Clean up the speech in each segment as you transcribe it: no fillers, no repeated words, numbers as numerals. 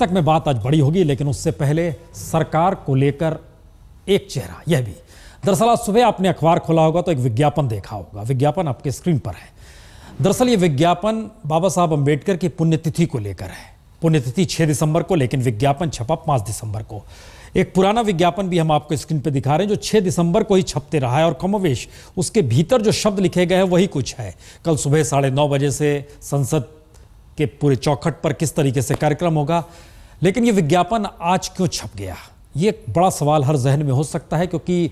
दस्तक में बात आज बड़ी होगी, लेकिन उससे पहले सरकार को लेकर एक चेहरा, यह भी। दरअसल आज सुबह आपने अखबार खोला होगा तो एक विज्ञापन देखा होगा। विज्ञापन आपके स्क्रीन पर है। दरअसल ये विज्ञापन बाबा साहब अंबेडकर की पुण्यतिथि को लेकर है। पुण्यतिथि 6 दिसंबर को, लेकिन विज्ञापन छपा 5 दिसंबर को। एक पुराना विज्ञापन भी हम आपको स्क्रीन पर दिखा रहे हैं जो 6 दिसंबर को ही छपते रहा है और कमोवेश उसके भीतर जो शब्द लिखे गए हैं वही कुछ है। कल सुबह 9:30 बजे से संसद के पूरे चौखट पर किस तरीके से कार्यक्रम होगा, लेकिन ये विज्ञापन आज क्यों छप गया, ये एक बड़ा सवाल हर जहन में हो सकता है। क्योंकि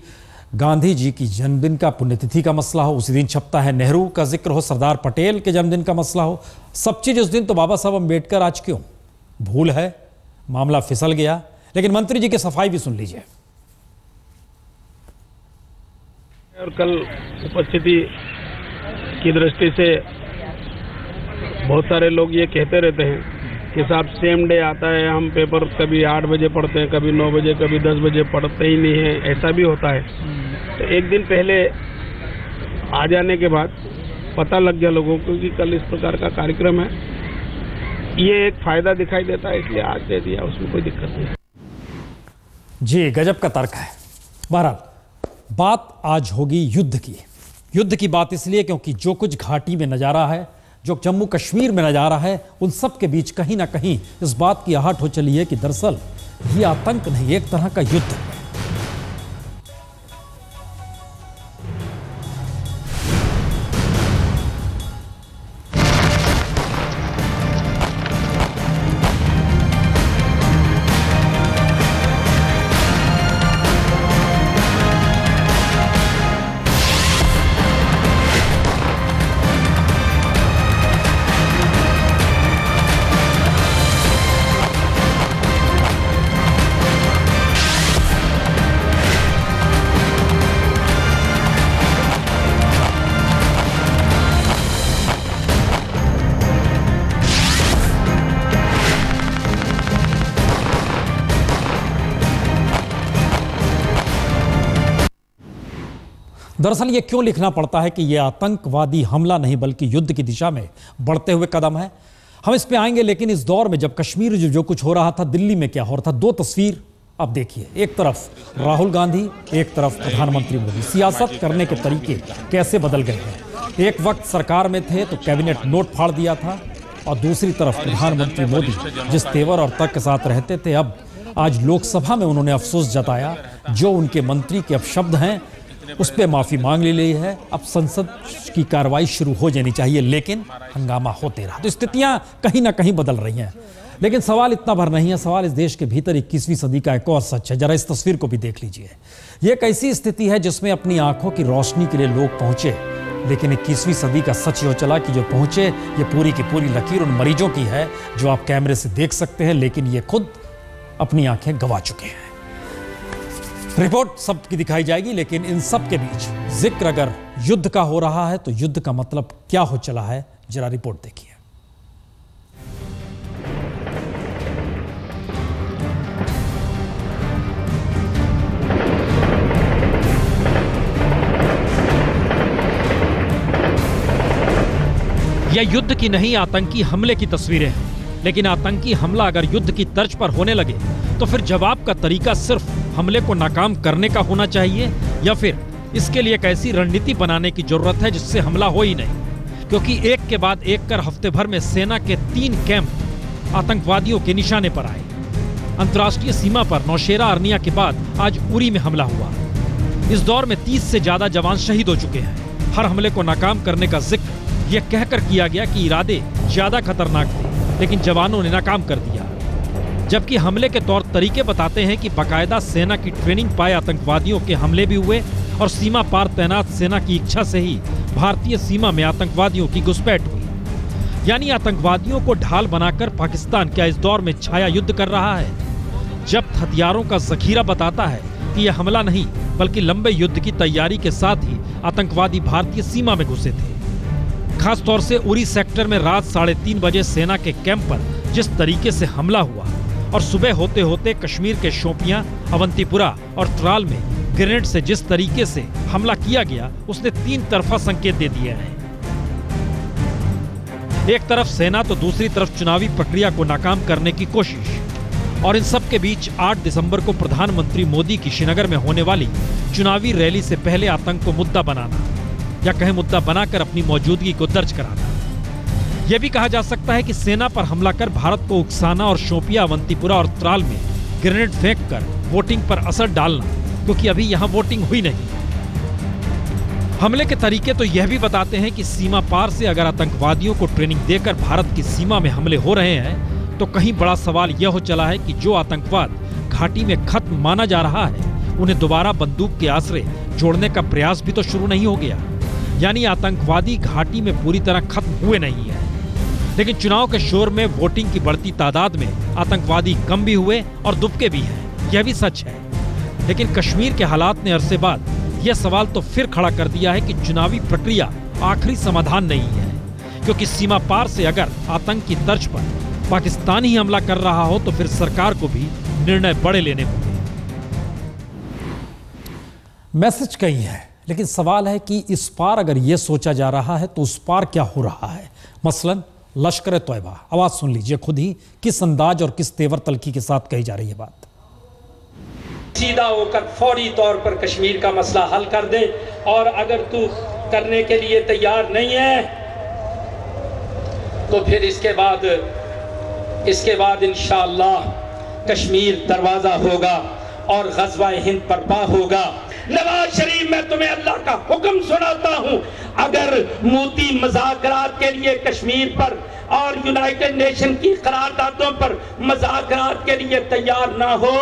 गांधी जी की जन्मदिन का पुण्यतिथि का मसला हो, उसी दिन छपता है। नेहरू का जिक्र हो, सरदार पटेल के जन्मदिन का मसला हो, सब चीज उस दिन। तो बाबा साहब अंबेडकर आज क्यों? भूल है, मामला फिसल गया। लेकिन मंत्री जी की सफाई भी सुन लीजिए। और कल उपस्थिति की दृष्टि से बहुत सारे लोग ये कहते रहते हैं कि साहब सेम डे आता है, हम पेपर कभी 8 बजे पढ़ते हैं, कभी 9 बजे, कभी 10 बजे पढ़ते ही नहीं है, ऐसा भी होता है। तो एक दिन पहले आ जाने के बाद पता लग गया लोगों को कि कल इस प्रकार का कार्यक्रम है, ये एक फायदा दिखाई देता है, इसलिए आज दे दिया, उसमें कोई दिक्कत नहीं। जी, गजब का तर्क है। बहरहाल बात आज होगी युद्ध की। युद्ध की बात इसलिए क्योंकि जो कुछ घाटी में नजारा है, जो जम्मू कश्मीर में नजारा है, उन सब के बीच कहीं ना कहीं इस बात की आहट हो चली है कि दरअसल ये आतंक नहीं, एक तरह का युद्ध है। दरअसल ये क्यों लिखना पड़ता है कि यह आतंकवादी हमला नहीं बल्कि युद्ध की दिशा में बढ़ते हुए कदम है? हम इस पे आएंगे, लेकिन इस दौर में जब कश्मीर जो कुछ हो रहा था, दिल्ली में क्या हो रहा था, 2 तस्वीर अब देखिए। एक तरफ राहुल गांधी, एक तरफ प्रधानमंत्री मोदी। सियासत करने के तरीके कैसे बदल गए हैं। एक वक्त सरकार में थे तो कैबिनेट नोट फाड़ दिया था, और दूसरी तरफ प्रधानमंत्री मोदी जिस तेवर और तर्क के साथ रहते थे, अब आज लोकसभा में उन्होंने अफसोस जताया। जो उनके मंत्री के अपशब्द हैं उस पर माफी मांग ली है। अब संसद की कार्रवाई शुरू हो जानी चाहिए, लेकिन हंगामा होते रहा। तो स्थितियां कहीं ना कहीं बदल रही हैं। लेकिन सवाल इतना भर नहीं है, सवाल इस देश के भीतर 21वीं सदी का एक और सच है। जरा इस तस्वीर को भी देख लीजिए। ये एक ऐसी स्थिति है जिसमें अपनी आंखों की रोशनी के लिए लोग पहुंचे, लेकिन 21वीं सदी का सच ये चला कि जो पहुंचे ये पूरी की पूरी लकीर उन मरीजों की है जो आप कैमरे से देख सकते हैं, लेकिन ये खुद अपनी आंखें गंवा चुके हैं। रिपोर्ट सबकी दिखाई जाएगी, लेकिन इन सब के बीच जिक्र अगर युद्ध का हो रहा है तो युद्ध का मतलब क्या हो चला है, जरा रिपोर्ट देखिए। यह युद्ध की नहीं, आतंकी हमले की तस्वीरें हैं। लेकिन आतंकी हमला अगर युद्ध की तर्ज पर होने लगे तो फिर जवाब का तरीका सिर्फ हमले को नाकाम करने का होना चाहिए, या फिर इसके लिए एक ऐसी रणनीति बनाने की जरूरत है जिससे हमला हो ही नहीं। क्योंकि एक के बाद एक कर हफ्ते भर में सेना के 3 कैंप आतंकवादियों के निशाने पर आए। अंतर्राष्ट्रीय सीमा पर नौशेरा अरनिया के बाद आज उरी में हमला हुआ। इस दौर में 30 से ज्यादा जवान शहीद हो चुके हैं। हर हमले को नाकाम करने का जिक्र यह कहकर किया गया कि इरादे ज्यादा खतरनाक थे, लेकिन जवानों ने नाकाम कर दिया। जबकि हमले के तौर तरीके बताते हैं कि बाकायदा सेना की ट्रेनिंग पाए आतंकवादियों के हमले भी हुए, और सीमा पार तैनात सेना की इच्छा से ही भारतीय सीमा में आतंकवादियों की घुसपैठ हुई। यानी आतंकवादियों को ढाल बनाकर पाकिस्तान क्या इस दौर में छाया युद्ध कर रहा है? जब्त हथियारों का जखीरा बताता है कि यह हमला नहीं बल्कि लंबे युद्ध की तैयारी के साथ ही आतंकवादी भारतीय सीमा में घुसे थे। खास तौर से उरी सेक्टर में रात 3:30 बजे सेना के कैंप पर जिस तरीके से हमला हुआ, और सुबह होते होते कश्मीर के शोपियां, अवंतीपुरा और त्राल में ग्रेनेड से जिस तरीके से हमला किया गया, उसने 3 तरफा संकेत दे दिए हैं। एक तरफ सेना तो दूसरी तरफ चुनावी प्रक्रिया को नाकाम करने की कोशिश। और इन सब के बीच 8 दिसंबर को प्रधानमंत्री मोदी की श्रीनगर में होने वाली चुनावी रैली से पहले आतंक को मुद्दा बनाना या कहीं मुद्दा बनाकर अपनी मौजूदगी को दर्ज कराना। यह भी कहा जा सकता है कि सेना पर हमला कर भारत को उकसाना और शोपियां, अवंतीपुरा और त्राल में ग्रेनेड फेंककर वोटिंग पर असर डालना, क्योंकि अभी यहां वोटिंग हुई नहीं। हमले के तरीके तो यह भी बताते हैं कि सीमा पार से अगर आतंकवादियों को ट्रेनिंग देकर भारत की सीमा में हमले हो रहे हैं तो कहीं बड़ा सवाल यह हो चला है कि जो आतंकवाद घाटी में खत्म माना जा रहा है उन्हें दोबारा बंदूक के आसरे जोड़ने का प्रयास भी तो शुरू नहीं हो गया। यानी आतंकवादी घाटी में पूरी तरह खत्म हुए नहीं है, लेकिन चुनाव के शोर में वोटिंग की बढ़ती तादाद में आतंकवादी कम भी हुए और दुबके भी हैं, यह भी सच है। लेकिन कश्मीर के हालात ने अरसे बाद यह सवाल तो फिर खड़ा कर दिया है कि चुनावी प्रक्रिया आखिरी समाधान नहीं है, क्योंकि सीमा पार से अगर आतंक की तर्ज पर पाकिस्तान ही हमला कर रहा हो तो फिर सरकार को भी निर्णय बड़े लेने होंगे। मैसेज कहीं है, लेकिन सवाल है कि इस पार अगर यह सोचा जा रहा है तो उस पार क्या हो रहा है। मसलन लश्कर तोयबा, आवाज सुन लीजिए खुद ही किस अंदाज और किस तेवर तलखी के साथ कही जा रही है बात। सीधा होकर फौरी तौर पर कश्मीर का मसला हल कर दे, और अगर तू करने के लिए तैयार नहीं है तो फिर इसके बाद इंशाअल्लाह कश्मीर दरवाजा होगा और ग़ज़वा हिंद बर्पा होगा। नवाज शरीफ, मैं तुम्हें अल्लाह का हुक्म सुनाता हूं, अगर मोदी मज़ाकरात के लिए कश्मीर पर और यूनाइटेड नेशन की करारदादों पर मज़ाकरात के लिए तैयार ना हो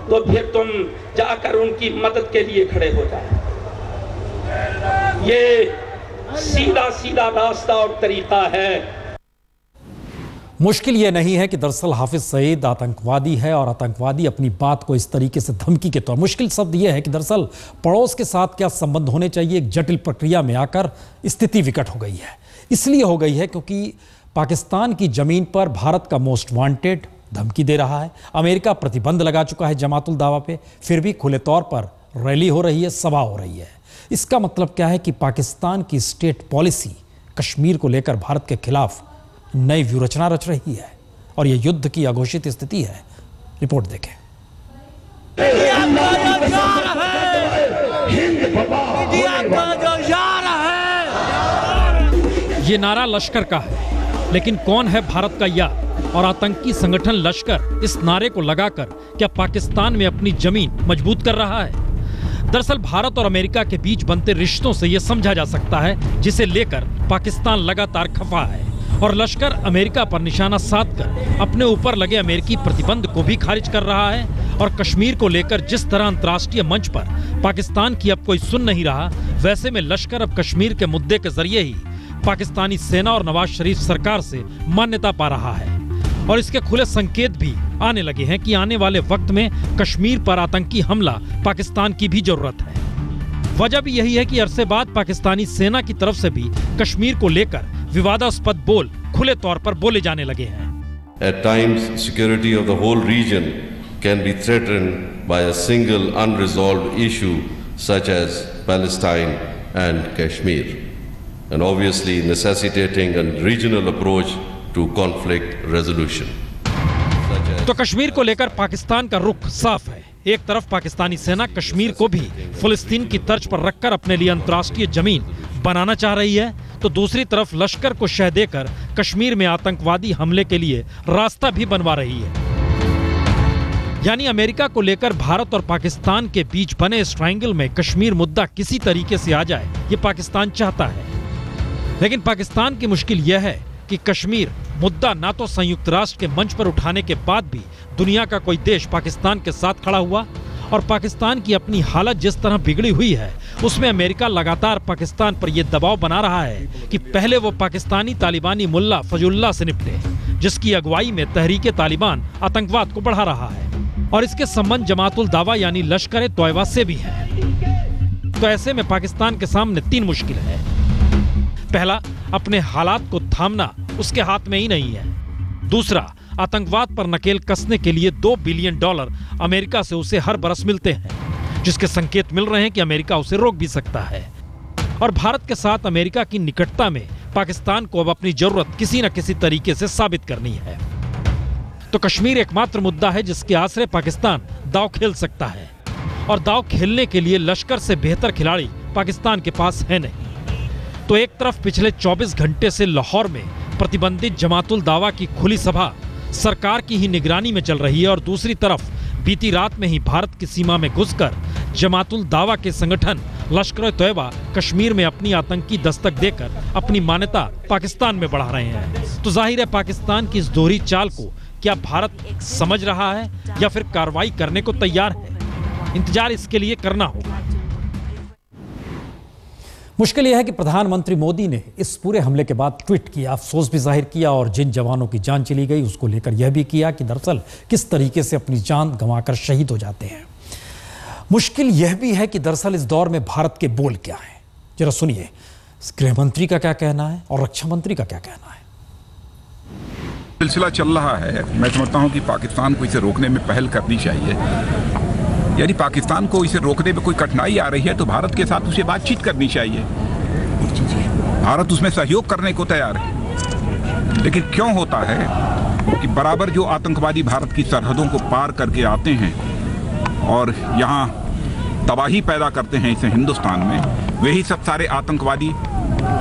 तो फिर तुम जाकर उनकी मदद के लिए खड़े हो जाए। ये सीधा सीधा रास्ता और तरीका है। मुश्किल यह नहीं है कि दरअसल हाफिज सईद आतंकवादी है और आतंकवादी अपनी बात को इस तरीके से धमकी के तौर। मुश्किल शब्द यह है कि दरअसल पड़ोस के साथ क्या संबंध होने चाहिए, एक जटिल प्रक्रिया में आकर स्थिति विकट हो गई है। इसलिए हो गई है क्योंकि पाकिस्तान की जमीन पर भारत का मोस्ट वांटेड धमकी दे रहा है। अमेरिका प्रतिबंध लगा चुका है जमातुल दावा पे, फिर भी खुले तौर पर रैली हो रही है, सभा हो रही है। इसका मतलब क्या है कि पाकिस्तान की स्टेट पॉलिसी कश्मीर को लेकर भारत के खिलाफ नई व्यूहरचना रच रही है और यह युद्ध की अघोषित स्थिति है। रिपोर्ट देखें। ये नारा लश्कर का है, लेकिन कौन है भारत का यार? और आतंकी संगठन लश्कर इस नारे को लगाकर क्या पाकिस्तान में अपनी जमीन मजबूत कर रहा है? दरअसल भारत और अमेरिका के बीच बनते रिश्तों से यह समझा जा सकता है, जिसे लेकर पाकिस्तान लगातार खफा है और लश्कर अमेरिका पर निशाना साधकर अपने ऊपर लगे अमेरिकी प्रतिबंध को भी खारिज कर रहा है। और कश्मीर को लेकर जिस तरह अंतर्राष्ट्रीय मंच पर पाकिस्तान की अब कोई सुन नहीं रहा, वैसे में लश्कर अब कश्मीर के मुद्दे के जरिए ही पाकिस्तानी सेना और नवाज शरीफ सरकार से मान्यता पा रहा है। और इसके खुले संकेत भी आने लगे हैं कि आने वाले वक्त में कश्मीर पर आतंकी हमला पाकिस्तान की भी जरूरत है। वजह भी यही है कि अरसे बाद पाकिस्तानी सेना की तरफ से भी कश्मीर को लेकर विवादास्पद बोल खुले तौर पर बोले जाने लगे हैं। At times, security of the whole region can be threatened by a single unresolved issue such as Palestine and Kashmir, and obviously necessitating a regional approach to conflict resolution. तो कश्मीर को लेकर पाकिस्तान का रुख साफ है। एक तरफ पाकिस्तानी सेना कश्मीर को भी फिलिस्तीन की तर्ज पर रखकर अपने लिए अंतर्राष्ट्रीय जमीन बनाना चाह रही है, तो दूसरी तरफ लश्कर को शह देकर कश्मीर में आतंकवादी हमले के लिए रास्ता भी बनवा रही है। यानी अमेरिका को लेकर भारत और पाकिस्तान के बीच बने इस ट्रायंगल में कश्मीर मुद्दा किसी तरीके से आ जाए, ये पाकिस्तान चाहता है। लेकिन पाकिस्तान की मुश्किल यह है कि कश्मीर मुद्दा ना तो संयुक्त राष्ट्र के मंच पर उठाने के बाद भी दुनिया का कोई देश पाकिस्तान के साथ खड़ा हुआ, और पाकिस्तान की अपनी हालत जिस तरह बिगड़ी हुई है उसमें अमेरिका लगातार पाकिस्तान पर यह दबाव बना रहा है कि पहले वो पाकिस्तानी तालिबानी मुल्ला फजलुल्लाह से निपटे, जिसकी अगुवाई में तहरीके तालिबान आतंकवाद को बढ़ा रहा है और इसके संबंध जमातुल दावा यानी लश्कर तोयबा से भी है। तो ऐसे में पाकिस्तान के सामने 3 मुश्किल है। पहला, अपने हालात को थामना उसके हाथ में ही नहीं है। दूसरा, आतंकवाद पर नकेल कसने के लिए $2 बिलियन अमेरिका से उसे हर बरस मिलते हैं, जिसके संकेत मिल रहे हैं कि अमेरिका उसे रोक भी सकता है। और भारत के साथ अमेरिका की निकटता में पाकिस्तान को अब अपनी जरूरत किसी न किसी तरीके से साबित करनी है। तो कश्मीर एकमात्र मुद्दा है जिसके आश्रय पाकिस्तान दांव खेल सकता है, और दांव खेलने के लिए लश्कर से बेहतर खिलाड़ी पाकिस्तान के पास है नहीं। तो एक तरफ पिछले 24 घंटे से लाहौर में प्रतिबंधित जमातुल दावा की खुली सभा सरकार की ही निगरानी में चल रही है, और दूसरी तरफ बीती रात में ही भारत की सीमा में घुसकर जमातुल दावा के संगठन लश्कर-ए-तोयबा कश्मीर में अपनी आतंकी दस्तक देकर अपनी मान्यता पाकिस्तान में बढ़ा रहे हैं। तो जाहिर है पाकिस्तान की इस दोहरी चाल को क्या भारत समझ रहा है या फिर कार्रवाई करने को तैयार है? इंतजार इसके लिए करना होगा। मुश्किल यह है कि प्रधानमंत्री मोदी ने इस पूरे हमले के बाद ट्वीट किया, अफसोस भी जाहिर किया और जिन जवानों की जान चली गई उसको लेकर यह भी किया कि दरअसल किस तरीके से अपनी जान गंवाकर शहीद हो जाते हैं। मुश्किल यह भी है कि दरअसल इस दौर में भारत के बोल क्या हैं। जरा सुनिए गृह मंत्री का क्या कहना है और रक्षा मंत्री का क्या कहना है। सिलसिला चल रहा है, मैं समझता हूं कि पाकिस्तान को इसे रोकने में पहल करनी चाहिए। यदि पाकिस्तान को इसे रोकने में कोई कठिनाई आ रही है तो भारत के साथ उसे बातचीत करनी चाहिए। भारत उसमें सहयोग करने को तैयार है, लेकिन क्यों होता है कि बराबर जो आतंकवादी भारत की सरहदों को पार करके आते हैं और यहाँ तबाही पैदा करते हैं इसे हिंदुस्तान में, वही सब सारे आतंकवादी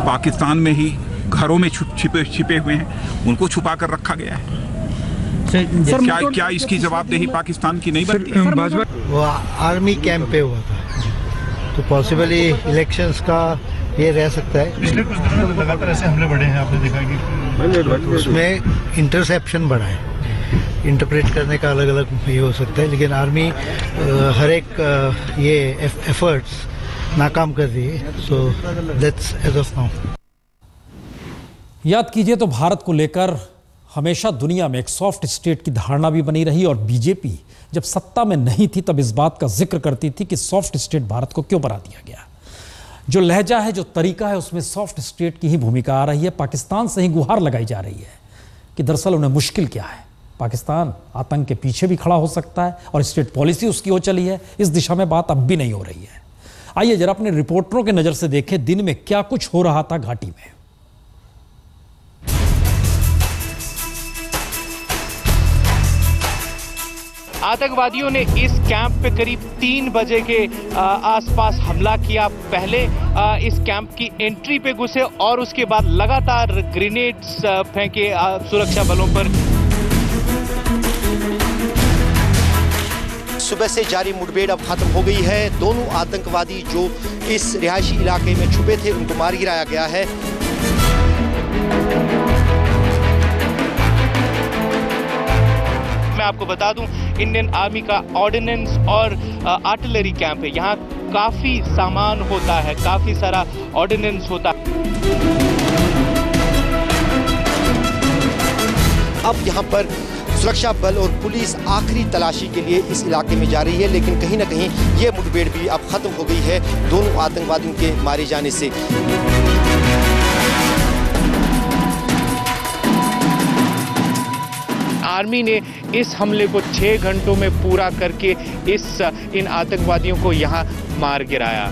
पाकिस्तान में ही घरों में छिपे हुए हैं, उनको छुपा कर रखा गया है। क्या इसकी जवाबदेही पाकिस्तान की नहीं बनती? वो आर्मी कैंप पे हुआ था, तो पॉसिबली इलेक्शंस का ये रह सकता है। पिछले कुछ दिनों में लगातार ऐसे हमले बढ़े हैं, आपने देखा कि उसमें इंटरसेप्शन बढ़ा है। इंटरप्रेट करने का अलग अलग ये हो सकता है, लेकिन आर्मी हर एक ये एफर्ट्स नाकाम कर रही है। So that's as of now. याद कीजिए तो भारत को लेकर हमेशा दुनिया में एक सॉफ्ट स्टेट की धारणा भी बनी रही, और बीजेपी जब सत्ता में नहीं थी तब इस बात का जिक्र करती थी कि सॉफ्ट स्टेट भारत को क्यों बना दिया गया। जो लहजा है, जो तरीका है, उसमें सॉफ्ट स्टेट की ही भूमिका आ रही है। पाकिस्तान से ही गुहार लगाई जा रही है कि दरअसल उन्हें मुश्किल क्या है। पाकिस्तान आतंक के पीछे भी खड़ा हो सकता है और स्टेट पॉलिसी उसकी हो चली है। इस दिशा में बात अब भी नहीं हो रही है। आइए जरा अपने रिपोर्टरों के नजर से देखें दिन में क्या कुछ हो रहा था घाटी में। आतंकवादियों ने इस कैंप पे करीब 3 बजे के आसपास हमला किया। पहले इस कैंप की एंट्री पे घुसे और उसके बाद लगातार ग्रेनेड्स फेंके सुरक्षा बलों पर। सुबह से जारी मुठभेड़ अब खत्म हो गई है। दोनों आतंकवादी जो इस रिहायशी इलाके में छुपे थे उनको मार गिराया गया है। मैं आपको बता दूं, इंडियन आर्मी का ऑर्डिनेंस और आर्टिलरी कैंप है। यहाँ काफी सामान होता है, काफी सारा ऑर्डिनेंस होता है। अब यहाँ पर सुरक्षा बल और पुलिस आखिरी तलाशी के लिए इस इलाके में जा रही है, लेकिन कहीं ना कहीं ये मुठभेड़ भी अब खत्म हो गई है दोनों आतंकवादियों के मारे जाने से। आर्मी ने इस हमले को 6 घंटों में पूरा करके इन आतंकवादियों को यहां मार गिराया।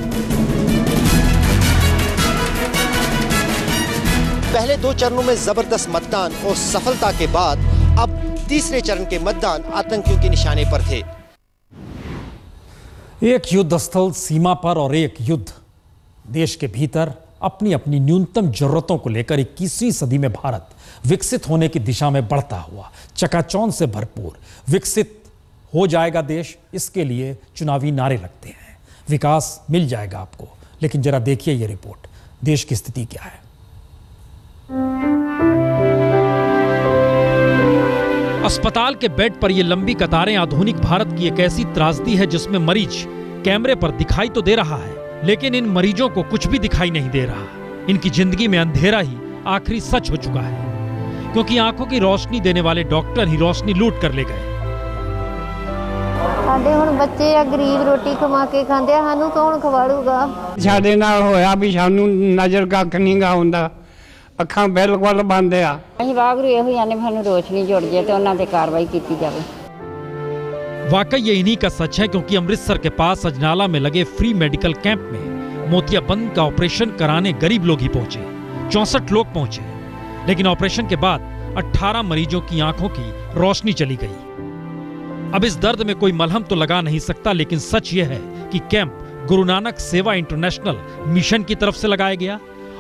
पहले 2 चरणों में जबरदस्त मतदान और सफलता के बाद अब तीसरे चरण के मतदान आतंकियों के निशाने पर थे। एक युद्ध स्थल सीमा पर और एक युद्ध देश के भीतर अपनी अपनी न्यूनतम जरूरतों को लेकर 21वीं सदी में भारत विकसित होने की दिशा में बढ़ता हुआ चकाचौंध से भरपूर विकसित हो जाएगा देश। इसके लिए चुनावी नारे लगते हैं, विकास मिल जाएगा आपको। लेकिन जरा देखिए ये रिपोर्ट, देश की स्थिति क्या है। अस्पताल के बेड पर ये लंबी कतारें आधुनिक भारत की एक ऐसी त्रासदी है जिसमें मरीज कैमरे पर दिखाई तो दे रहा है, लेकिन इन मरीजों को कुछ भी दिखाई नहीं दे रहा। इनकी जिंदगी में अंधेरा ही आखिरी सच हो चुका है, क्योंकि आंखों की रोशनी देने वाले डॉक्टर ही रोशनी लूट कर ले गए। ਸਾਡੇ ਹੁਣ ਬੱਚੇ ਆ ਗਰੀਬ ਰੋਟੀ ਕਮਾ ਕੇ ਖਾਂਦੇ ਆ, ਸਾਨੂੰ ਕੌਣ ਖਵਾੜੂਗਾ। ਸਾਡੇ ਨਾਲ ਹੋਇਆ ਵੀ ਸਾਨੂੰ ਨਜ਼ਰ ਕੱਖ ਨਹੀਂਗਾ ਹੁੰਦਾ, ਅੱਖਾਂ ਬਿਲਕੁਲ ਬੰਦ ਆ। ਅਸੀਂ ਵਾਗਰੂ ਇਹੋ ਹੀ ਆਨੇ ਸਾਨੂੰ ਰੋਸ਼ਨੀ ਜੁੜ ਜੇ ਤੇ ਉਹਨਾਂ ਤੇ ਕਾਰਵਾਈ ਕੀਤੀ जावे। वाकई ये इन्हीं का सच है, क्योंकि अमृतसर के पास अजनाला में लगे फ्री मेडिकल कैंप में मोतियाबंद का ऑपरेशन कराने गरीब लोग ही पहुंचे। 64 लोग पहुंचे, लेकिन ऑपरेशन के बाद 18 मरीजों की आंखों की रोशनी चली गई। अब इस दर्द में कोई मलहम तो लगा नहीं सकता, लेकिन सच यह है कि कैंप गुरु नानक सेवा इंटरनेशनल मिशन की तरफ से लगाया गया।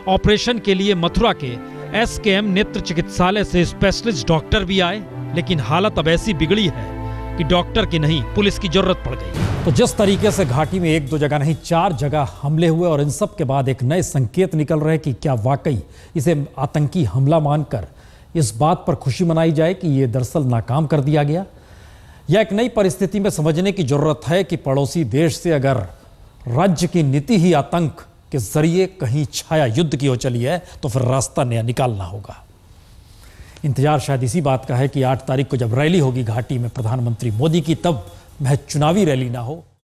ऑपरेशन के लिए मथुरा के SKM नेत्र चिकित्सालय से स्पेशलिस्ट डॉक्टर भी आए, लेकिन हालत अब ऐसी बिगड़ी है कि डॉक्टर की नहीं पुलिस की जरूरत पड़ गई। तो जिस तरीके से घाटी में 1-2 जगह नहीं 4 जगह हमले हुए और इन सब के बाद एक नए संकेत निकल रहे कि क्या वाकई इसे आतंकी हमला मानकर इस बात पर खुशी मनाई जाए कि ये दरअसल नाकाम कर दिया गया, या एक नई परिस्थिति में समझने की जरूरत है कि पड़ोसी देश से अगर राज्य की नीति ही आतंक के जरिए कहीं छाया युद्ध की ओर चली है तो फिर रास्ता नया निकालना होगा। इंतजार शायद इसी बात का है कि 8 तारीख को जब रैली होगी घाटी में प्रधानमंत्री मोदी की, तब महज चुनावी रैली ना हो,